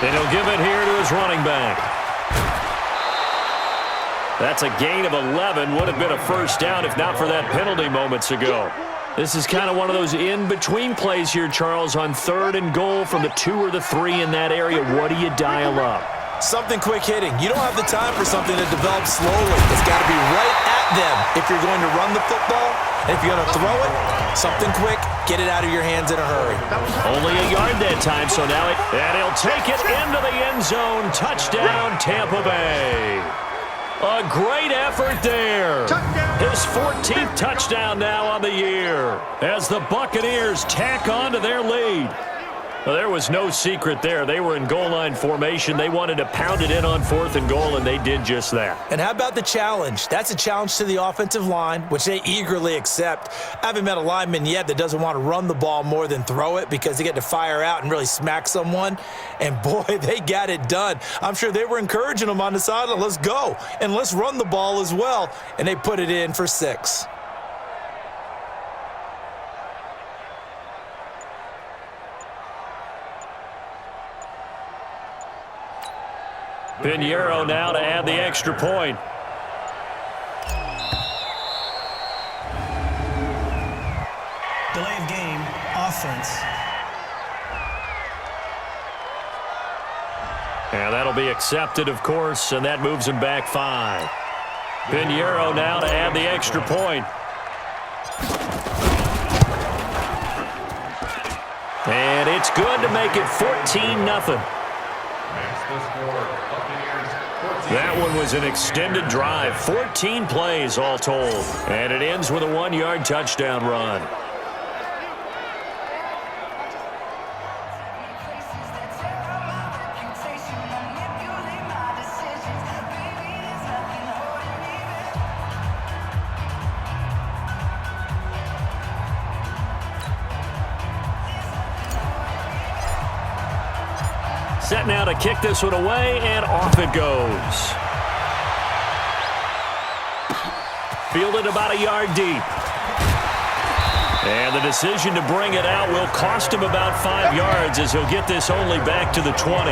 And he'll give it here to his running back. That's a gain of 11. Would have been a first down if not for that penalty moments ago. This is kind of one of those in-between plays here, Charles, on 3rd and goal from the 2 or the 3 in that area. What do you dial up? Something quick hitting. You don't have the time for something to develop slowly. It's got to be right at them if you're going to run the football. And if you're going to throw it, something quick, get it out of your hands in a hurry. Only a yard that time, so now and he'll take it into the end zone. Touchdown, Tampa Bay. A great effort there. His 14th touchdown now on the year as the Buccaneers tack on to their lead. Well, there was no secret there. They were in goal line formation. They wanted to pound it in on 4th and goal, and they did just that. And how about the challenge? That's a challenge to the offensive line, which they eagerly accept. I haven't met a lineman yet that doesn't want to run the ball more than throw it because they get to fire out and really smack someone. And, boy, they got it done. I'm sure they were encouraging them on the sideline. Let's go, and let's run the ball as well. And they put it in for 6. Pinheiro now to add the extra point. Delay of game, offense. And that'll be accepted, of course, and that moves him back 5. Pinheiro now to add the extra point. And it's good to make it 14-0. That one was an extended drive, 14 plays all told. And it ends with a 1-yard touchdown run. Set now to kick this one away, and off it goes. Fielded about a yard deep. And the decision to bring it out will cost him about 5 yards as he'll get this only back to the 20.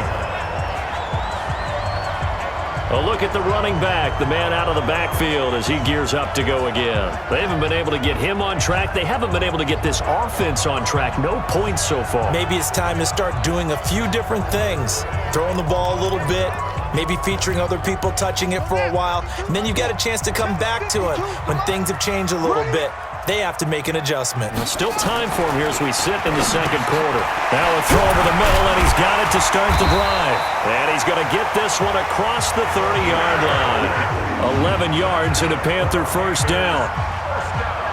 A look at the running back, the man out of the backfield as he gears up to go again. They haven't been able to get him on track. They haven't been able to get this offense on track. No points so far. Maybe it's time to start doing a few different things. Throwing the ball a little bit, maybe featuring other people touching it for a while, and then you've got a chance to come back to it when things have changed a little bit. They have to make an adjustment. Well, still time for him here as we sit in the second quarter. Now a throw over the middle, and he's got it to start the drive. And he's going to get this one across the 30-yard line. 11 yards and a Panther first down.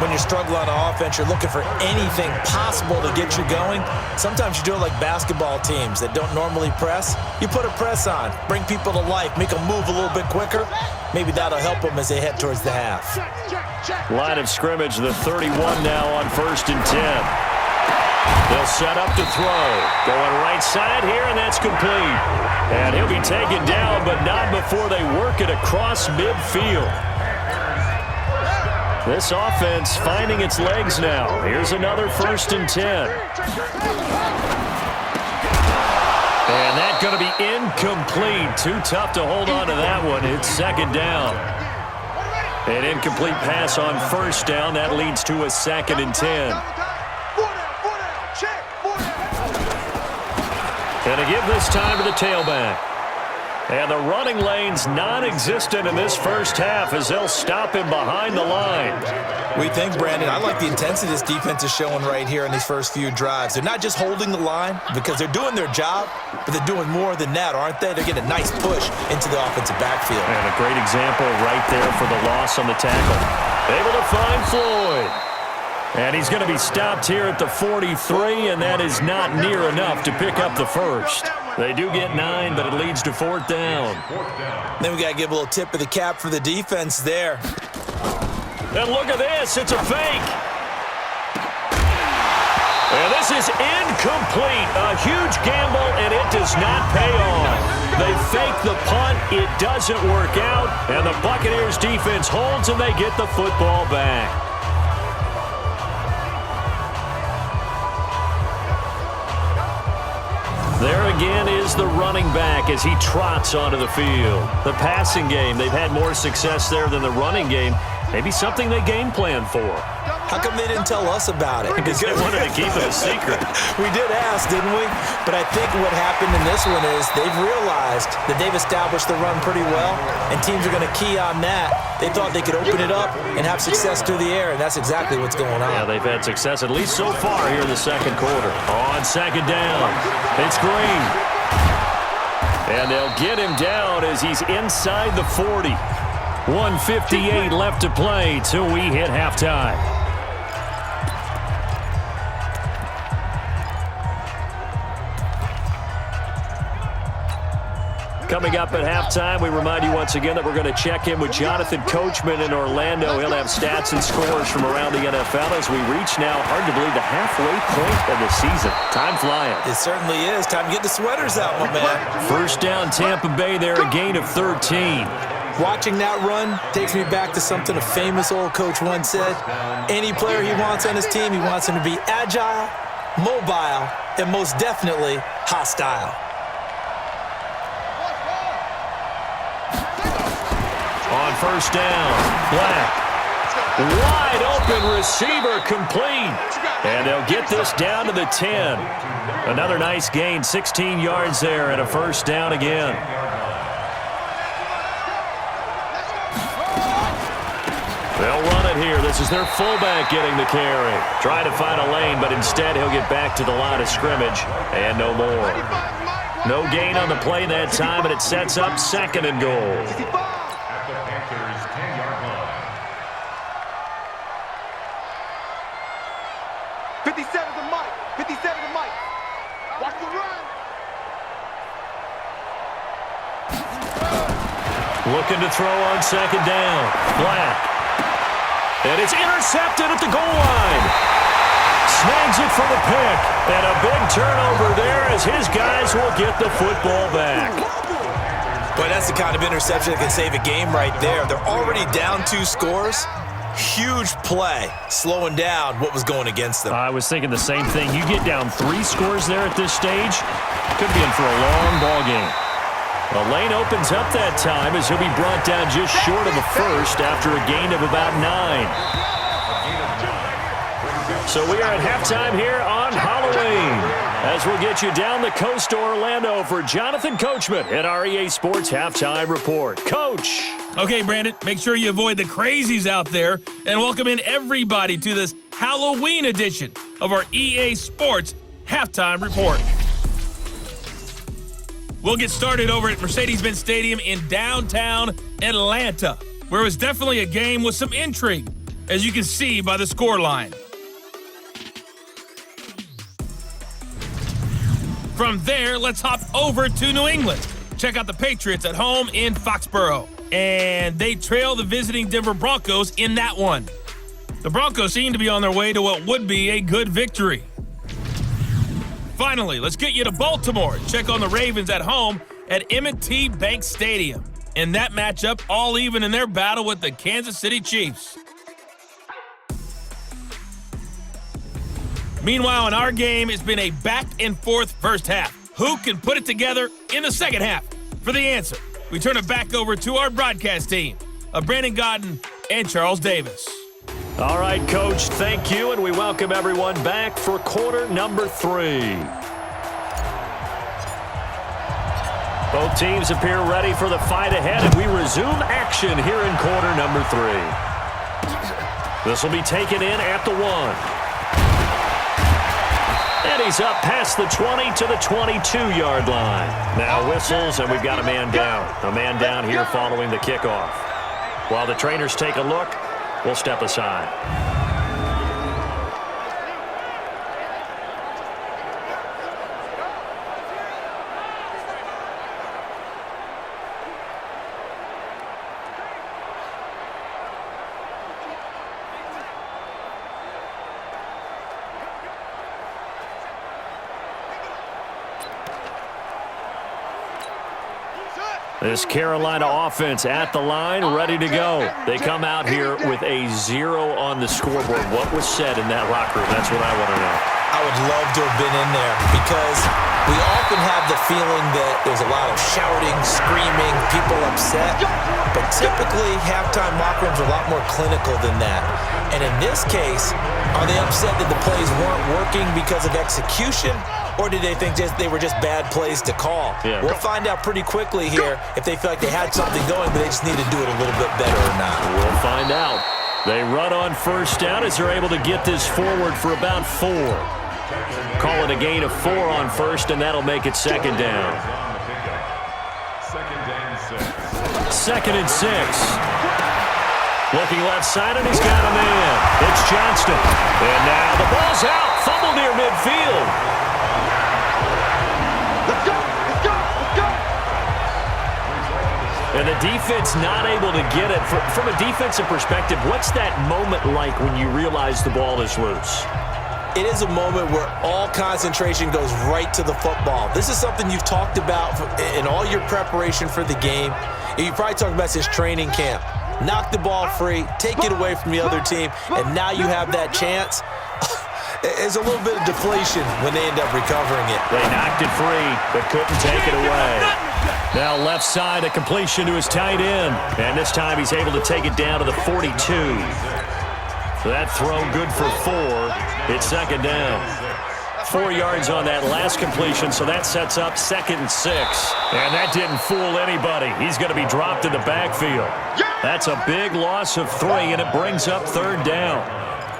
When you struggle on offense, you're looking for anything possible to get you going. Sometimes you do it like basketball teams that don't normally press. You put a press on, bring people to life, make them move a little bit quicker. Maybe that'll help them as they head towards the half. Line of scrimmage, the 31 now on 1st and 10. They'll set up to throw. Going right side here, and that's complete. And he'll be taken down, but not before they work it across midfield. This offense finding its legs now. Here's another 1st and 10. And that's going to be incomplete. Too tough to hold on to that one. It's 2nd down. An incomplete pass on 1st down. That leads to a 2nd and 10. And to give this time to the tailback. And the running lane's non-existent in this first half as they'll stop him behind the line. We think, Brandon, I like the intensity this defense is showing right here in these first few drives. They're not just holding the line because they're doing their job, but they're doing more than that, aren't they? They're getting a nice push into the offensive backfield. And a great example right there for the loss on the tackle. Able to find Floyd. And he's going to be stopped here at the 43, and that is not near enough to pick up the first. They do get 9, but it leads to 4th down. Then we got to give a little tip of the cap for the defense there. And look at this. It's a fake. And this is incomplete. A huge gamble, and it does not pay off. They fake the punt. It doesn't work out. And the Buccaneers defense holds, and they get the football back. There again is the running back as he trots onto the field. The passing game, they've had more success there than the running game. Maybe something they game plan for. How come they didn't tell us about it? Because they wanted to keep it a secret. We did ask, didn't we? But I think what happened in this one is they've realized that they've established the run pretty well, and teams are going to key on that. They thought they could open it up and have success through the air, and that's exactly what's going on. Yeah, they've had success at least so far here in the second quarter. On second down, it's Green. And they'll get him down as he's inside the 40. 1:58 left to play till we hit halftime. Coming up at halftime, we remind you once again that we're going to check in with Jonathan Coachman in Orlando. He'll have stats and scores from around the NFL as we reach now, hard to believe, the halfway point of the season. Time flying. It certainly is. Time to get the sweaters out, my man. First down, Tampa Bay there, a gain of 13. Watching that run takes me back to something a famous old coach once said. Any player he wants on his team, he wants him to be agile, mobile, and most definitely hostile. On first down, Black. Wide open receiver complete. And they'll get this down to the 10. Another nice gain, 16 yards there and a first down again. They'll run it here. This is their fullback getting the carry. Trying to find a lane, but instead he'll get back to the line of scrimmage. And no more. No gain on the play that time, and it sets up second and goal. 57 to Mike. 57 to Mike. Watch the run. Looking to throw on second down. Black. And it's intercepted at the goal line. Snags it for the pick. And a big turnover there as his guys will get the football back. Boy, that's the kind of interception that can save a game right there. They're already down 2 scores. Huge play, slowing down what was going against them. I was thinking the same thing. You get down 3 scores there at this stage, could be in for a long ball game. The lane opens up that time as he'll be brought down just short of the first after a gain of about 9. So we are at halftime here on Halloween as we'll get you down the coast to Orlando for Jonathan Coachman at our EA Sports Halftime Report. Coach. Okay, Brandon, make sure you avoid the crazies out there and welcome in everybody to this Halloween edition of our EA Sports Halftime Report. We'll get started over at Mercedes-Benz Stadium in downtown Atlanta, where it was definitely a game with some intrigue, as you can see by the scoreline. From there, let's hop over to New England. Check out the Patriots at home in Foxborough. And they trail the visiting Denver Broncos in that one. The Broncos seem to be on their way to what would be a good victory. Finally, let's get you to Baltimore. Check on the Ravens at home at M&T Bank Stadium. In that matchup, all even in their battle with the Kansas City Chiefs. Meanwhile, in our game, it's been a back-and-forth first half. Who can put it together in the second half? For the answer, we turn it back over to our broadcast team of Brandon Godden and Charles Davis. All right, Coach, thank you, and we welcome everyone back for quarter number 3. Both teams appear ready for the fight ahead, and we resume action here in quarter number 3. This will be taken in at the 1. And he's up past the 20 to the 22-yard line. Now whistles, and we've got a man down. A man down here following the kickoff. While the trainers take a look, we'll step aside. This Carolina offense at the line, ready to go. They come out here with a 0 on the scoreboard. What was said in that locker room? That's what I want to know. I would love to have been in there because we often have the feeling that there's a lot of shouting, screaming, people upset. But typically, halftime locker rooms are a lot more clinical than that. And in this case, are they upset that the plays weren't working because of execution? Or did they think they were just bad plays to call? Yeah. We'll find out pretty quickly here if they feel like they had something going, but they just need to do it a little bit better or not. We'll find out. They run on first down as they're able to get this forward for about 4. Call it a gain of 4 on first, and that'll make it second down. Second and 6. Looking left side, and he's got a man. It's Johnston. And now the ball's out. Fumble near midfield. Let's go! Let's go! Let's go! And the defense not able to get it. From a defensive perspective, what's that moment like when you realize the ball is loose? It is a moment where all concentration goes right to the football. This is something you've talked about in all your preparation for the game. And you probably talked about since training camp. Knock the ball free, take it away from the other team, and now you have that chance. There's a little bit of deflation when they end up recovering it. They knocked it free, but couldn't take it away. Now left side, a completion to his tight end. And this time he's able to take it down to the 42. So that throw good for 4. It's second down. 4 yards on that last completion, so that sets up second and 6. And that didn't fool anybody. He's going to be dropped in the backfield. That's a big loss of 3, and it brings up third down.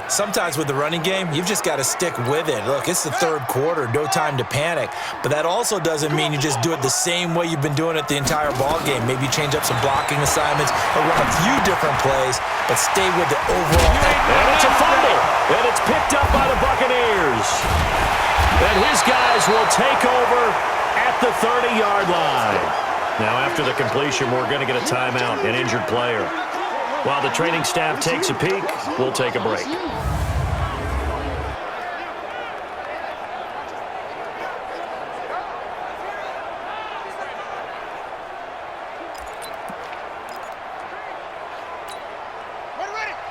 Sometimes with the running game, you've just got to stick with it. Look, it's the third quarter, no time to panic. But that also doesn't mean you just do it the same way you've been doing it the entire ball game. Maybe change up some blocking assignments or run a few different plays, but stay with the overall. And it's a fumble, and it's picked up by the Buccaneers. And his guys will take over at the 30-yard line. Now, after the completion, we're going to get a timeout, an injured player. While the training staff takes a peek, we'll take a break.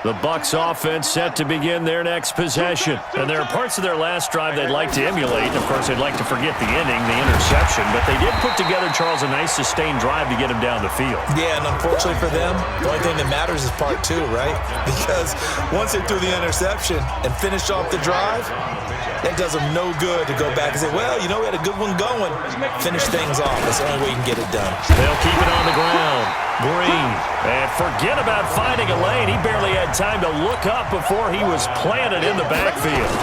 The Bucs offense set to begin their next possession. And there are parts of their last drive they'd like to emulate. Of course, they'd like to forget the inning, the interception. But they did put together, Charles, a nice sustained drive to get him down the field. Yeah, and unfortunately for them, the only thing that matters is part 2, right? Because once they threw the interception and finished off the drive, it does them no good to go back and say, well, you know, we had a good one going. Finish things off. That's the only way you can get it done. They'll keep it on the ground. Green. And forget about finding a lane. He barely had time to look up before he was planted in the backfield.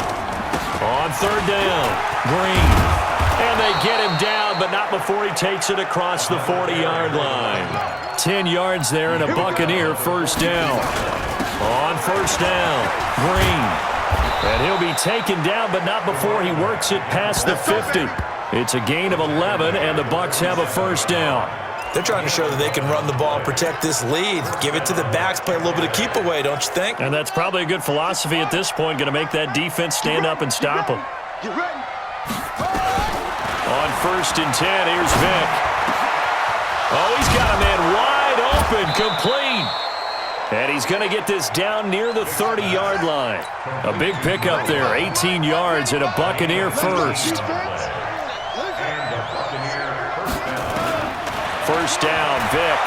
On third down, Green. And they get him down, but not before he takes it across the 40-yard line. 10 yards there and a Buccaneer first down. On first down, Green. And he'll be taken down, but not before he works it past the 50. It's a gain of 11, and the Bucs have a first down. They're trying to show that they can run the ball and protect this lead. Give it to the backs, play a little bit of keep away, don't you think? And that's probably a good philosophy at this point, going to make that defense stand up and stop them. On first and 10, here's Vick. Oh, he's got a man wide open, complete. And he's going to get this down near the 30-yard line. A big pickup there, 18 yards and a Buccaneer first. First down, Vick.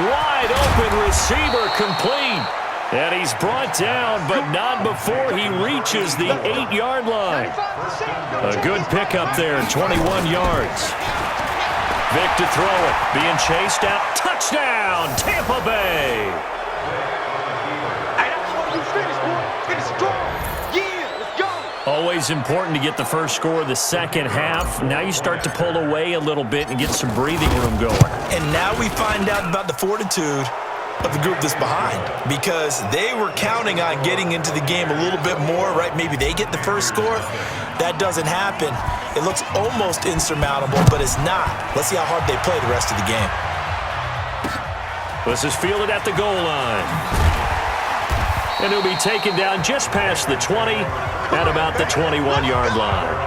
Wide open receiver, complete. And he's brought down, but not before he reaches the 8-yard line. A good pickup there, 21 yards. Vick to throw it, being chased out. Touchdown, Tampa Bay. Hey, that's what you finish, boy. Finish strong. Yeah, let's go. Always important to get the first score of the second half. Now you start to pull away a little bit and get some breathing room going. And now we find out about the fortitude of the group that's behind, because they were counting on getting into the game a little bit more, right? Maybe they get the first score. That doesn't happen. It looks almost insurmountable, but it's not. Let's see how hard they play the rest of the game. This is fielded at the goal line. And he'll be taken down just past the 20 at about the 21-yard line.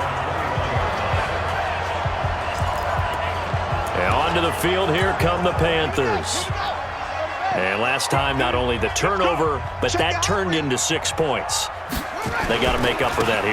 And onto the field, here come the Panthers. And last time, not only the turnover, but that turned into 6 points. They got to make up for that here.